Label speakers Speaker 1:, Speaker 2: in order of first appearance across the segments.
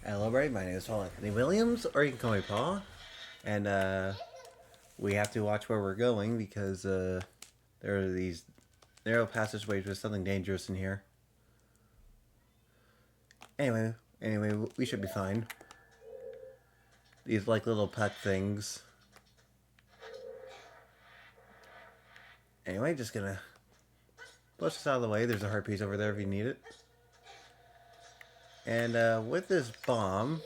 Speaker 1: Hello, everybody. My name is Paul Anthony Williams, or you can call me Paul. And we have to watch where we're going because there are these narrow passageways with something dangerous in here. Anyway, we should be fine. These like little puck things. Anyway, just gonna push this out of the way. There's a heart piece over there if you need it. And with this bomb,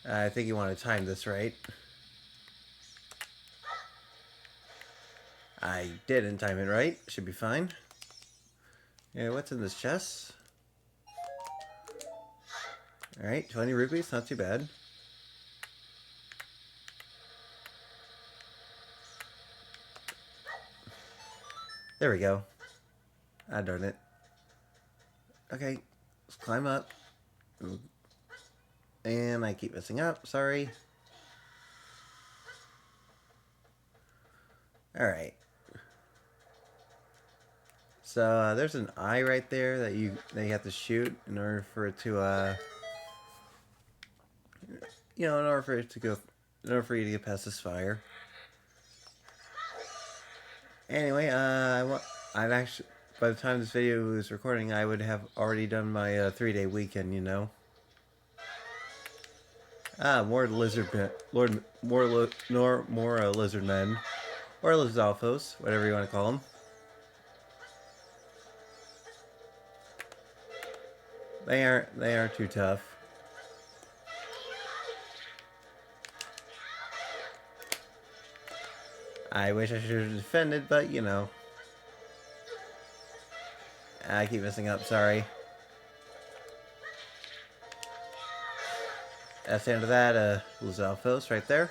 Speaker 1: I think you want to time this right. I didn't time it right. Should be fine. Yeah, what's in this chest? Alright, 20 rupees, not too bad. There we go. Ah, darn it. Okay, let's climb up. And I keep messing up, sorry. Alright. So there's an eye right there that you have to shoot in order for it to in order for it to go, in order for you to get past this fire. Anyway, I've actually, by the time this video was recording, I would have already done my 3-day weekend. You know. More lizard men, more lizard men, or lizalfos, whatever you want to call them. They aren't too tough. I wish I should have defended, but you know. I keep messing up, sorry. That's the end of that, Lizalfos right there.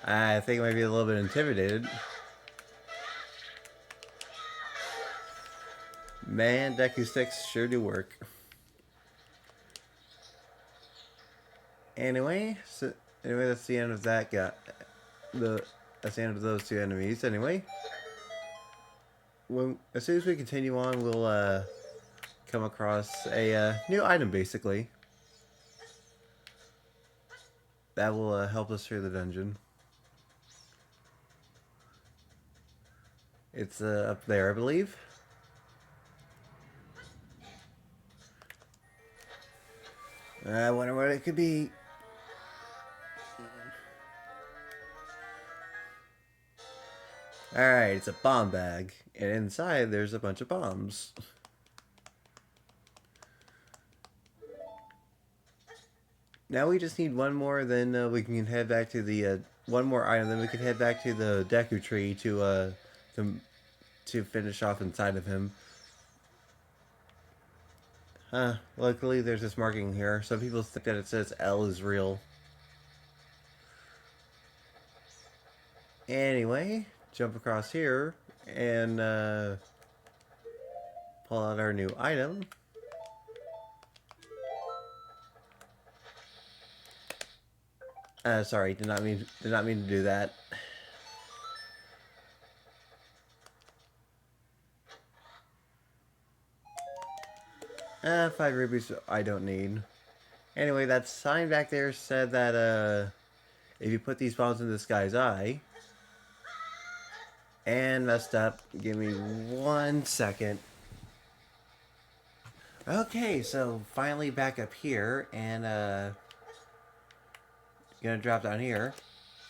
Speaker 1: I think I might be a little bit intimidated. Man, Deku sticks sure do work. Anyway, that's the end of that guy. That's the end of those two enemies. Anyway, as soon as we continue on, we'll come across a new item, basically. That will help us through the dungeon. It's up there, I believe. I wonder what it could be. Alright, it's a bomb bag. And inside there's a bunch of bombs. Now we just need one more, then we can head back to the one more item. Then we can head back to the Deku tree to finish off inside of him. Luckily there's this marking here. Some people think that it says L is real. Anyway, jump across here and pull out our new item. Sorry, did not mean to do that. Five rupees I don't need. Anyway, that sign back there said that if you put these bombs in this guy's eye, and messed up. Give me 1 second. Okay, so finally back up here, and gonna drop down here.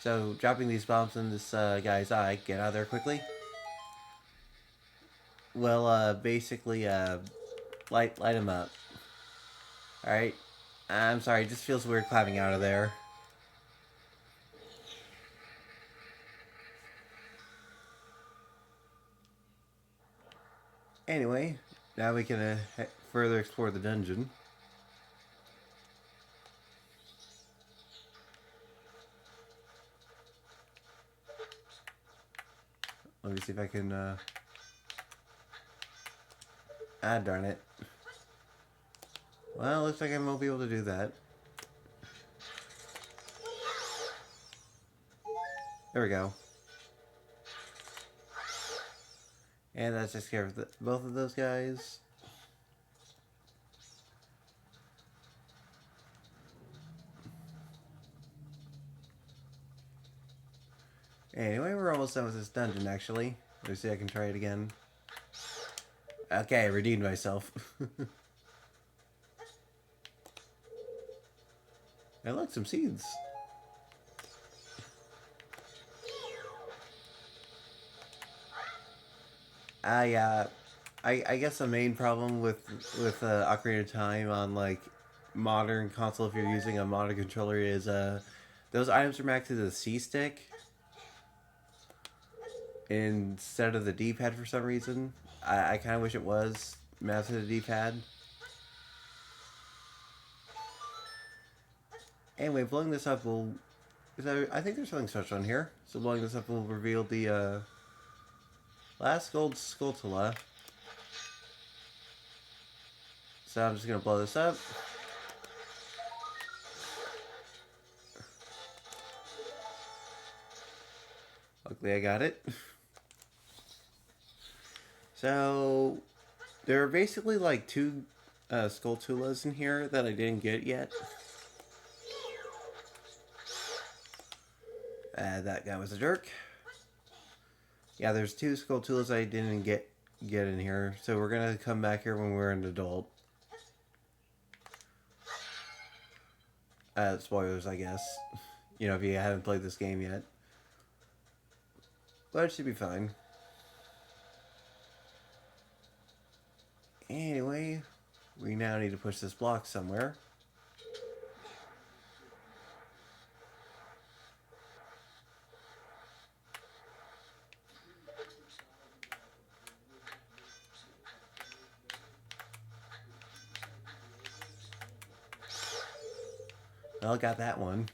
Speaker 1: So dropping these bombs in this guy's eye. Get out of there quickly. Well, basically, light him up. All right. I'm sorry. It just feels weird climbing out of there. Anyway, now we can further explore the dungeon. Let me see if I can. Darn it. Well, looks like I won't be able to do that. There we go. And that takes care of both of those guys. Anyway, we're almost done with this dungeon, actually. Let's see if I can try it again. Okay, I redeemed myself. And look, some seeds. Yeah. I guess the main problem with Ocarina of Time on like modern console, if you're using a modern controller, is those items are back to the C stick instead of the D pad for some reason. I kind of wish it was mounted to the D pad. Anyway, blowing this up will. I think there's something special in here. So blowing this up will reveal the last gold Skulltula. So I'm just gonna blow this up. Luckily I got it. So there are basically like two Skulltulas in here that I didn't get yet. That guy was a jerk. Yeah, there's two Skulltulas I didn't get in here, so we're gonna come back here when we're an adult. Spoilers, I guess. You know, if you haven't played this game yet. But it should be fine. Anyway, we now need to push this block somewhere. Well, got that one.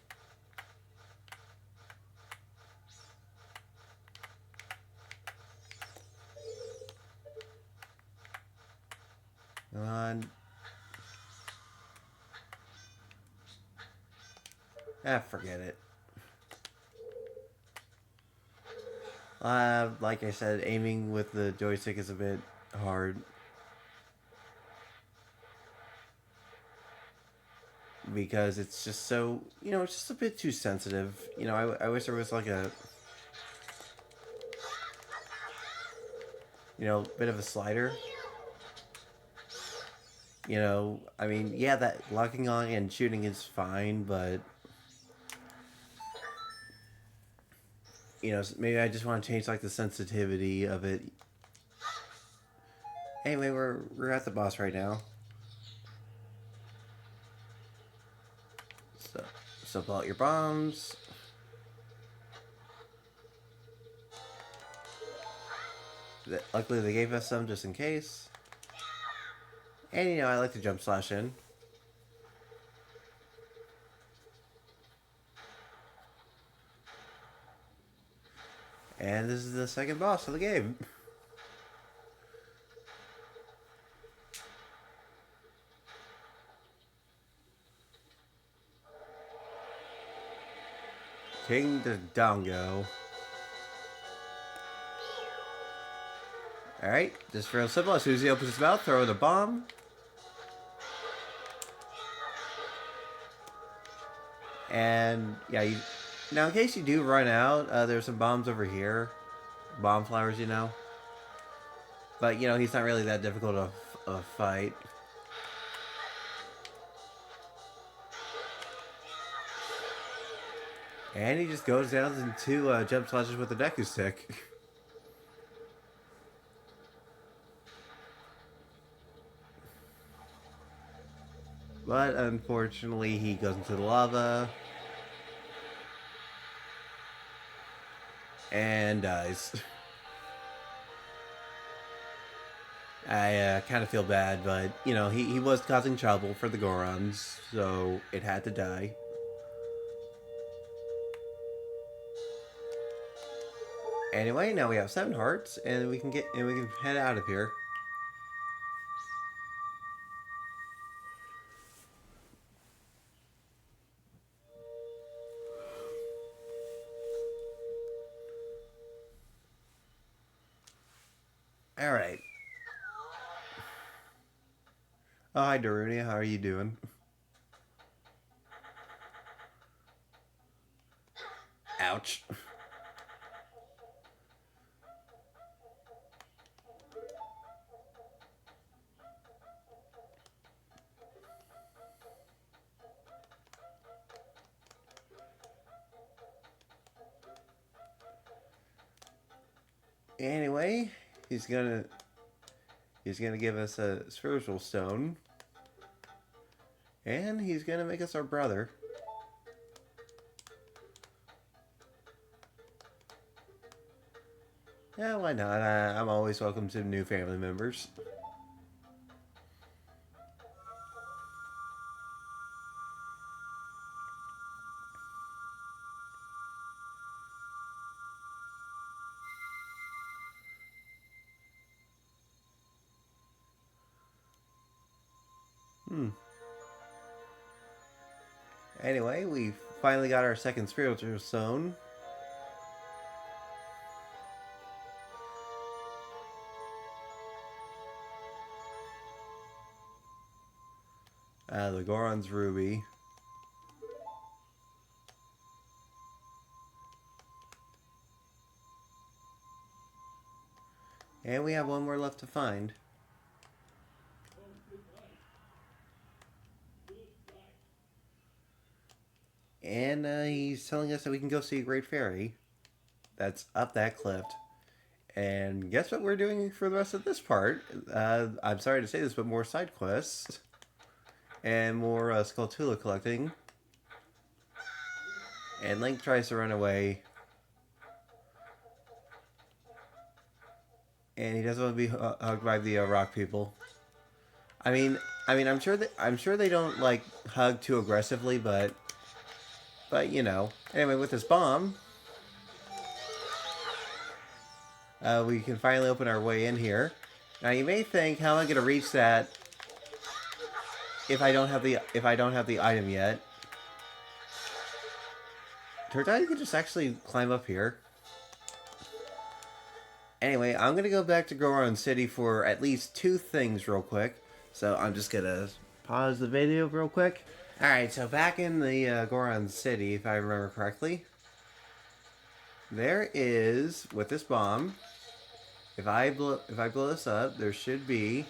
Speaker 1: Come on. Forget it. Like I said, aiming with the joystick is a bit hard. Because it's just so, you know, it's just a bit too sensitive. You know, I wish there was like a, you know, bit of a slider. You know, I mean, yeah, that locking on and shooting is fine, but you know, maybe I just want to change like the sensitivity of it. Anyway, we're at the boss right now. So pull out your bombs. Luckily, they gave us some just in case. And you know, I like to jump slash in. And this is the second boss of the game. King Dodongo. Alright, just real simple. As soon as he opens his mouth, throw in a bomb. And yeah, now in case you do run out, there's some bombs over here. Bomb flowers, you know. But you know, he's not really that difficult of fight. And he just goes down into jump slashes with the Deku stick. But unfortunately, he goes into the lava. And dies. I kind of feel bad, but, you know, he was causing trouble for the Gorons, so it had to die. Anyway, now we have 7 hearts, and we can head out of here. Alright. Oh, hi, Darunia. How are you doing? Ouch. Anyway, he's gonna give us a spiritual stone, and he's gonna make us our brother. Yeah, why not? I'm always welcome to new family members. Hmm. Anyway, we finally got our second spiritual stone. The Goron's Ruby. And we have one more left to find. And he's telling us that we can go see a Great Fairy that's up that cliff. And guess what we're doing for the rest of this part? I'm sorry to say this, but more side quests. And more Skulltula collecting. And Link tries to run away. And he doesn't want to be hugged by the rock people. I mean, I'm sure they don't like hug too aggressively, but you know. Anyway, with this bomb, we can finally open our way in here. Now you may think, how am I going to reach that if I don't have the item yet? Turns out you can just actually climb up here. Anyway, I'm going to go back to Goron City for at least 2 things real quick. So I'm just going to pause the video real quick. Alright, so back in the Goron City, if I remember correctly, there is, with this bomb, if I blow this up, there should be...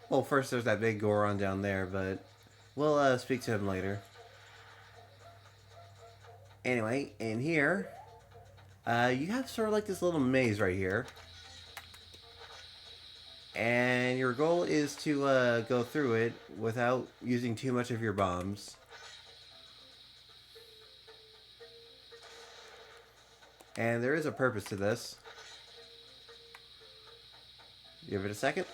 Speaker 1: Well, first there's that big Goron down there, but we'll speak to him later. Anyway, in here, you have sort of like this little maze right here. And your goal is to go through it without using too much of your bombs. And there is a purpose to this. Give it a second.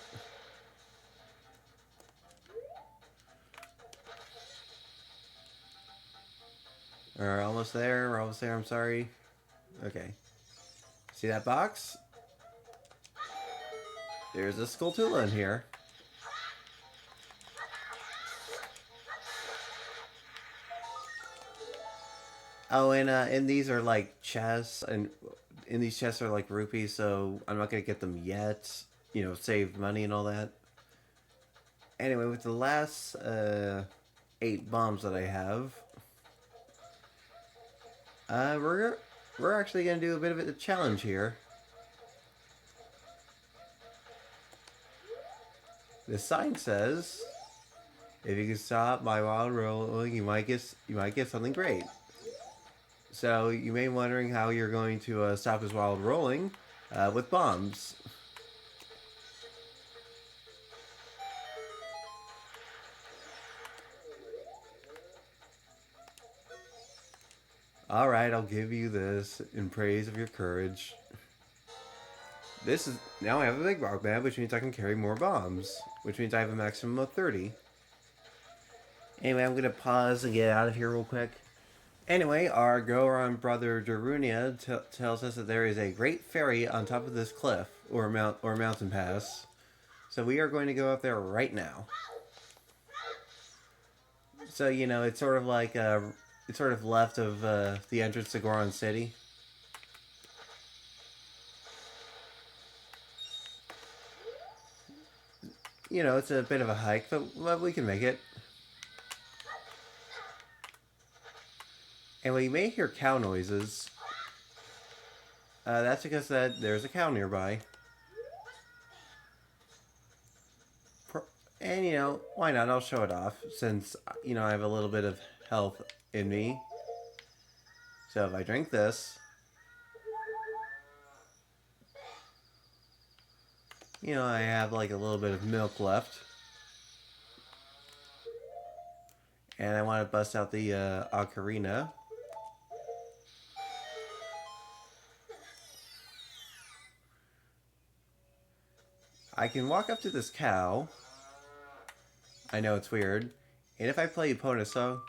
Speaker 1: We're almost there. We're almost there. I'm sorry. Okay. See that box? There's a Skulltula in here. Oh, and these are like chests, and in these chests are like rupees, so I'm not gonna get them yet. You know, save money and all that. Anyway, with the last 8 bombs that I have, we're actually gonna do a bit of a challenge here. The sign says, "If you can stop my wild rolling, you might get something great." So you may be wondering how you're going to stop his wild rolling with bombs. Alright, I'll give you this in praise of your courage. Now I have a big rock band, which means I can carry more bombs. Which means I have a maximum of 30. Anyway, I'm going to pause and get out of here real quick. Anyway, our Goron brother Darunia tells us that there is a great fairy on top of this cliff, or mountain pass. So we are going to go up there right now. So, you know, it's sort of like, it's sort of left of the entrance to Goron City. You know, it's a bit of a hike, but we can make it. And we may hear cow noises. That's because there's a cow nearby. And, you know, why not? I'll show it off, since, you know, I have a little bit of health in me. So if I drink this... I have like a little bit of milk left. And I want to bust out the ocarina. I can walk up to this cow. I know it's weird. And if I play Epona song,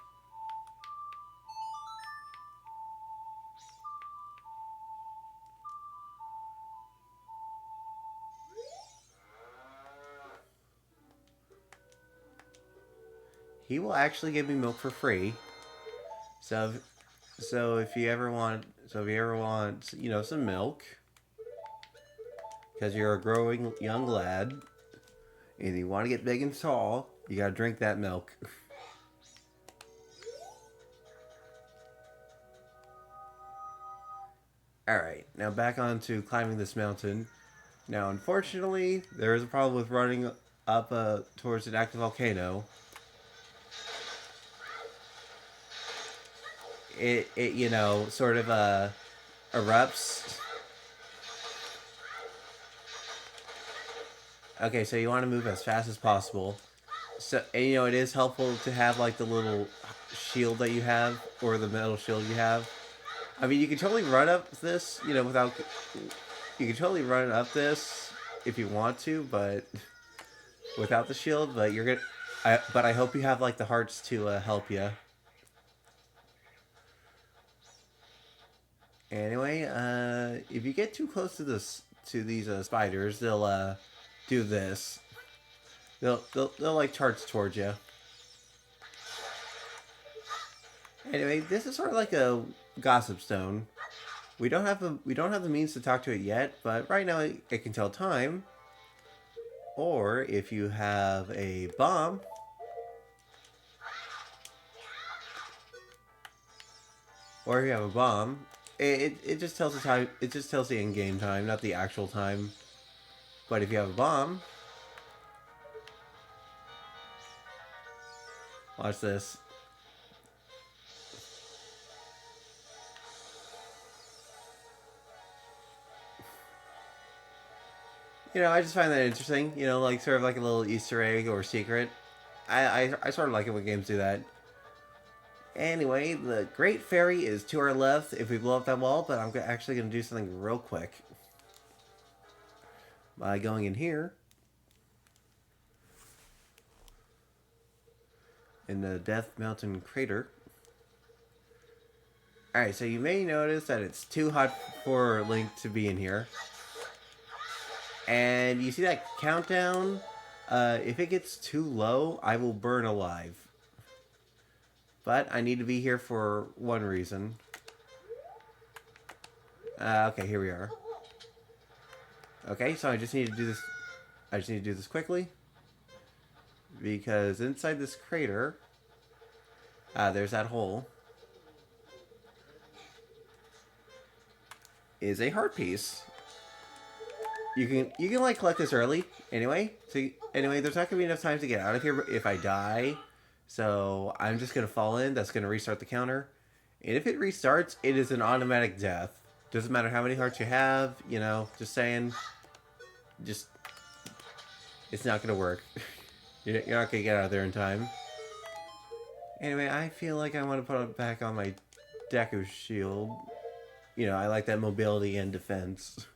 Speaker 1: he will actually give me milk for free. So, if you ever want, some milk, because you're a growing young lad, and you want to get big and tall, you gotta drink that milk. Alright, now back on to climbing this mountain. Now, unfortunately, there is a problem with running up towards an active volcano. It sort of erupts. Okay, so you want to move as fast as possible. So, and, it is helpful to have like the little shield that you have, or the metal shield you have. I mean, you can totally run up this, without. You can totally run up this if you want to, but without the shield. But you're gonna. But I hope you have like the hearts to help you. Anyway, if you get too close to these spiders, they'll do this. They'll like charge towards you. Anyway, this is sort of like a gossip stone. We don't have the means to talk to it yet, but right now it can tell time. Or if you have a bomb, it just tells the time. It just tells the in-game time, not the actual time. But if you have a bomb, watch this. I just find that interesting. Like sort of like a little Easter egg or secret. I sort of like it when games do that. Anyway, the Great Fairy is to our left if we blow up that wall, but I'm actually going to do something real quick. By going in here. In the Death Mountain crater. Alright, so you may notice that it's too hot for Link to be in here. And you see that countdown? If it gets too low, I will burn alive. But I need to be here for one reason. Okay, here we are. Okay, so I just need to do this. I just need to do this quickly. Because inside this crater, there's that hole, is a heart piece. You can like collect this early anyway. So anyway, there's not gonna be enough time to get out of here if I die. So I'm just gonna fall in. That's gonna restart the counter. And if it restarts, it is an automatic death. Doesn't matter how many hearts you have. Just saying. Just it's not gonna work. You're not gonna get out of there in time. Anyway, I feel like I want to put it back on my Deku shield. I like that mobility and defense.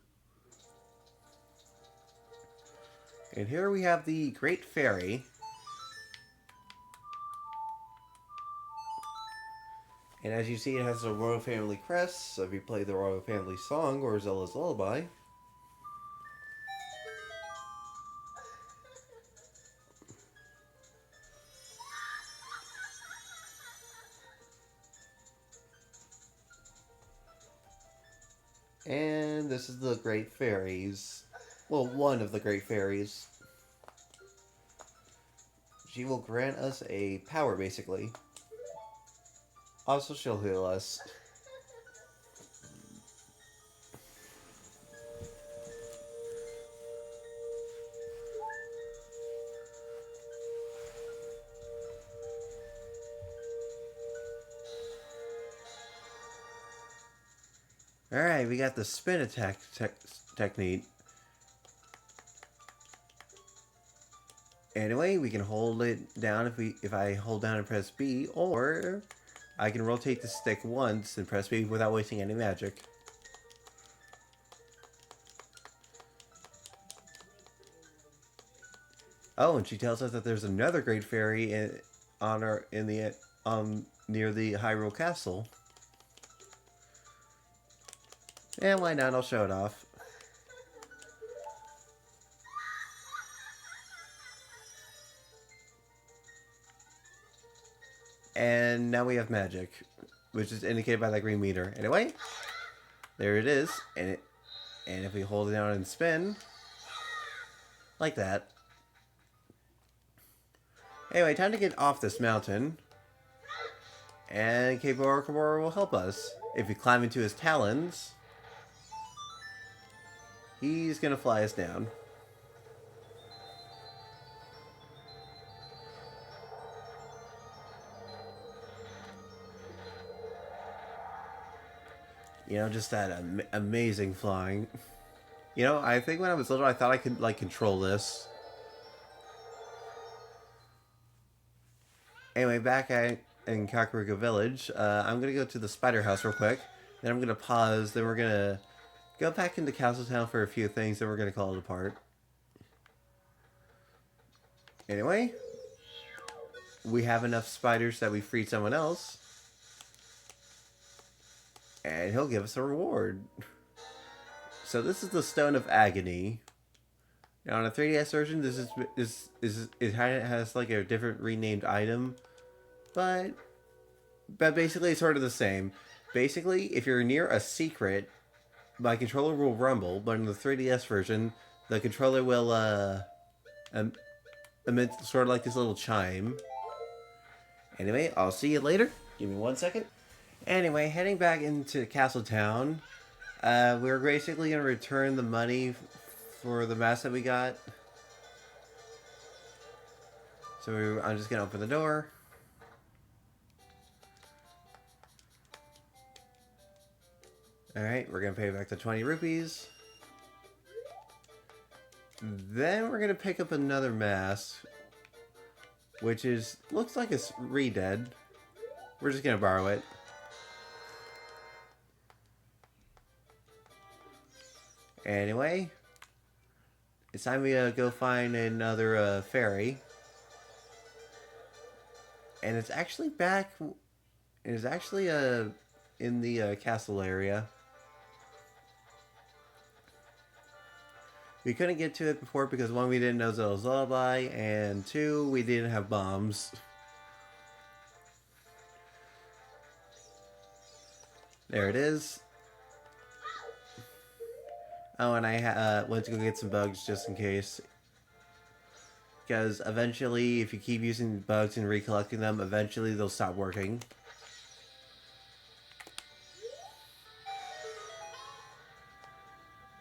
Speaker 1: And here we have the Great Fairy. And as you see, it has a Royal Family crest, so if you play the Royal Family song or Zelda's Lullaby. And this is the Great Fairies. Well, one of the Great Fairies. She will grant us a power, basically. Also, she'll heal us. Alright, we got the spin attack technique. Anyway, we can hold it down if I hold down and press B, or I can rotate the stick once and press B without wasting any magic. Oh, and she tells us that there's another great fairy near the Hyrule Castle. And why not? I'll show it off. And now we have magic, which is indicated by that green meter. Anyway, there it is. And if we hold it down and spin, like that. Anyway, time to get off this mountain. And Kabora will help us. If we climb into his talons, he's gonna fly us down. You know, just that amazing flying. You know, I think when I was little, I thought I could, like, control this. Anyway, in Kakariko Village, I'm gonna go to the spider house real quick. Then I'm gonna pause. Then we're gonna go back into Castletown for a few things. Then we're gonna call it a part. Anyway, we have enough spiders that we freed someone else. And he'll give us a reward. So this is the Stone of Agony. Now on a 3DS version, this is it has like a different renamed item, but basically it's sort of the same. Basically, if you're near a secret, my controller will rumble, but in the 3DS version, the controller will emit sort of like this little chime. Anyway, I'll see you later. Give me 1 second. Anyway, heading back into Castletown, we're basically going to return the money for the mask that we got. So I'm just going to open the door. Alright, we're going to pay back the 20 rupees. Then we're going to pick up another mask, which looks like it's re-dead. We're just going to borrow it. Anyway, it's time we go find another fairy. And it's actually back. It's actually in the castle area. We couldn't get to it before because 1, we didn't know Zelda's Lullaby, and 2, we didn't have bombs. There it is. Oh, and I went to go get some bugs just in case. Because eventually, if you keep using bugs and recollecting them, eventually they'll stop working.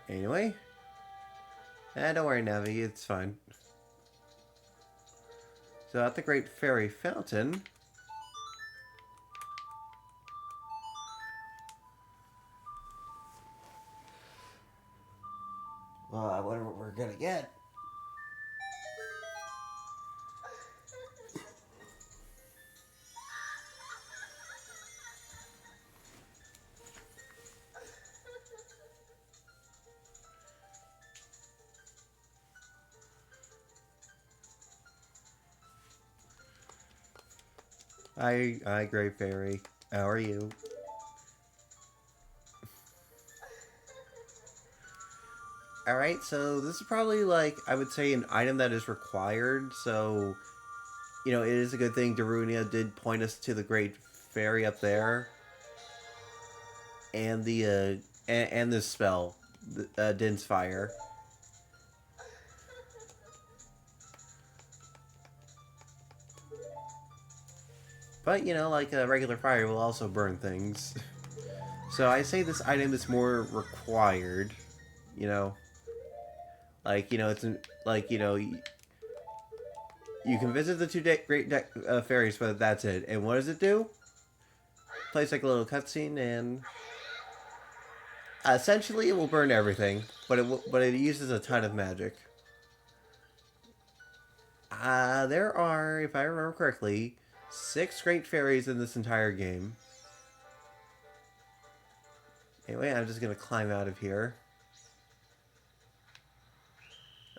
Speaker 1: Anyway. Don't worry, Navi, it's fine. So at the Great Fairy Fountain... Well, I wonder what we're gonna get. Hi, Great Fairy. How are you? Alright, so this is probably, like, I would say an item that is required, so, you know, it is a good thing Darunia did point us to the Great Fairy up there. And the, and this spell, Din's Fire. But, you know, like a regular fire will also burn things. So I say this item is more required, you know. Like, you know, it's like, you know, you can visit the two great fairies, but that's it. And what does it do? Plays like a little cutscene, and essentially it will burn everything, but it uses a ton of magic. There are, if I remember correctly, 6 great fairies in this entire game. Anyway, I'm just gonna climb out of here.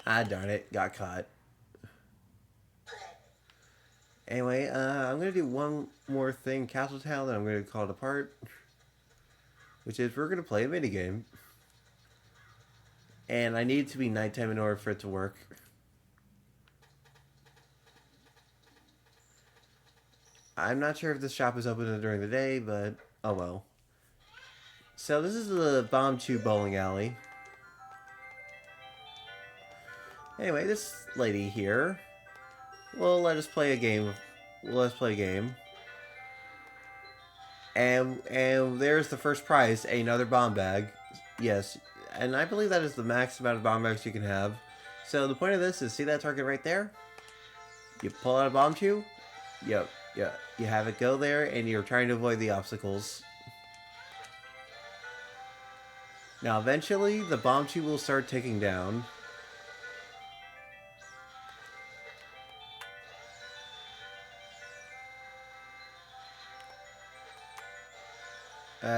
Speaker 1: Ah, darn it, got caught. Anyway, I'm gonna do one more thing, Castletown, then I'm gonna call it apart. Which is, we're gonna play a minigame. And I need it to be nighttime in order for it to work. I'm not sure if this shop is open during the day, but oh well. So this is the Bomb Tube Bowling Alley. Anyway, this lady here will let us play a game. Let's play a game. And there's the first prize, another bomb bag. Yes, and I believe that is the max amount of bomb bags you can have. So the point of this is, see that target right there? You pull out a bomb tube. Yep. You have it go there, and you're trying to avoid the obstacles. Now, eventually, the bomb tube will start ticking down.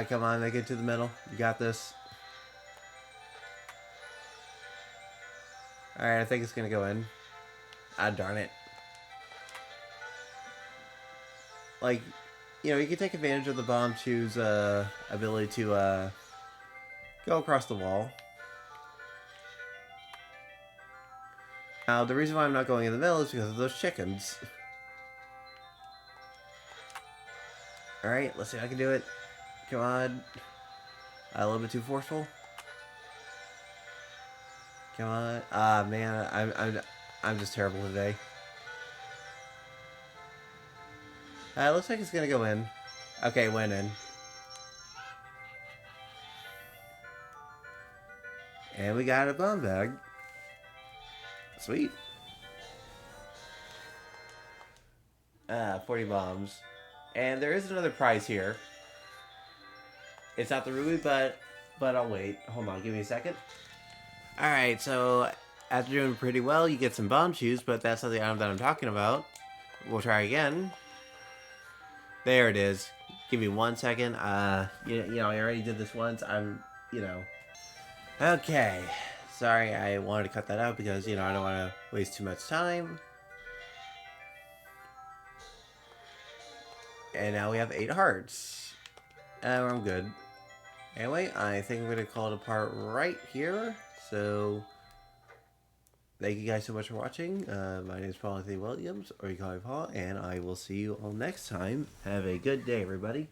Speaker 1: Come on, make it to the middle. You got this. Alright, I think it's gonna go in. Ah, darn it. Like, you know, you can take advantage of the bomb tube's ability to go across the wall. Now, the reason why I'm not going in the middle is because of those chickens. Alright, let's see if I can do it. Come on. A little bit too forceful. Come on. Ah, man, I'm just terrible today. Looks like it's gonna go in. Okay, it went in. And we got a bomb bag. Sweet. 40 bombs. And there is another prize here. It's not the ruby, but I'll wait. Hold on, give me a second. Alright, so after doing pretty well, you get some bomb shoes, but that's not the item that I'm talking about. We'll try again. There it is. Give me 1 second. You know, I already did this once. Okay. Sorry, I wanted to cut that out because, you know, I don't want to waste too much time. And now we have 8 hearts. I'm good. Anyway, I think I'm going to call it apart right here. So, thank you guys so much for watching. My name is Paul Anthony Williams, or you call me Paul, and I will see you all next time. Have a good day, everybody.